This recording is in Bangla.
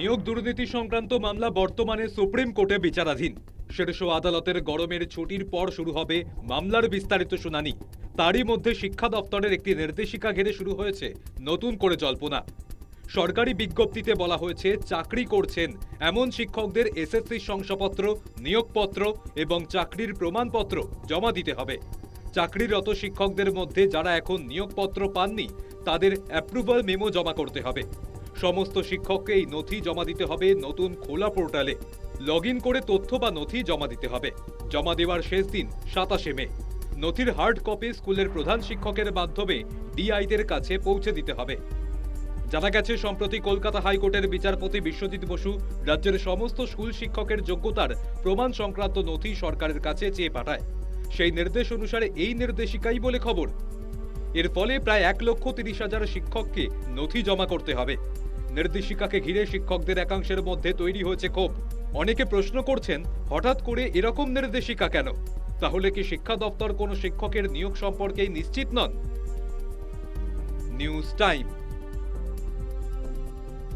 নিয়োগ দুর্নীতি সংক্রান্ত মামলা বর্তমানে সুপ্রিম কোর্টে বিচারাধীন। শীর্ষ আদালতের গরমের ছুটির পর শুরু হবে মামলার বিস্তারিত শুনানি। তারই মধ্যে শিক্ষা দপ্তরের একটি নির্দেশিকা ঘিরে শুরু হয়েছে নতুন করে জল্পনা। সরকারি বিজ্ঞপ্তিতে বলা হয়েছে, চাকরি করছেন এমন শিক্ষকদের এসএসসি শংসাপত্র, নিয়োগপত্র এবং চাকরির প্রমাণপত্র জমা দিতে হবে। চাকরিরত শিক্ষকদের মধ্যে যারা এখন নিয়োগপত্র পাননি, তাদের অ্যাপ্রুভাল মেমো জমা করতে হবে। সমস্ত শিক্ষককে এই নথি জমা দিতে হবে নতুন খোলা পোর্টালে। লগ ইন করে তথ্য বা নথি জমা দিতে হবে। জমা দেওয়ার শেষ দিন 27 মে। নথির হার্ড কপি স্কুলের প্রধান শিক্ষকের মাধ্যমে ডিআইদের কাছে পৌঁছে দিতে হবে। জানা গেছে, সম্প্রতি কলকাতা হাইকোর্টের বিচারপতি বিশ্বজিৎ বসু রাজ্যের সমস্ত স্কুল শিক্ষকের যোগ্যতার প্রমাণ সংক্রান্ত নথি সরকারের কাছে চেয়ে পাঠায়। সেই নির্দেশ অনুসারে এই নির্দেশিকাই বলে খবর। এর ফলে প্রায় 1,30,000 শিক্ষককে নথি জমা করতে হবে। নির্দেশিকাকে ঘিরে শিক্ষকদের একাংশের মধ্যে তৈরি হয়েছে ক্ষোভ। অনেকে প্রশ্ন করছেন, হঠাৎ করে এরকম নির্দেশিকা কেন? তাহলে কি শিক্ষা দপ্তর কোনো শিক্ষকের নিয়োগ সম্পর্কে নিশ্চিত নন? News time.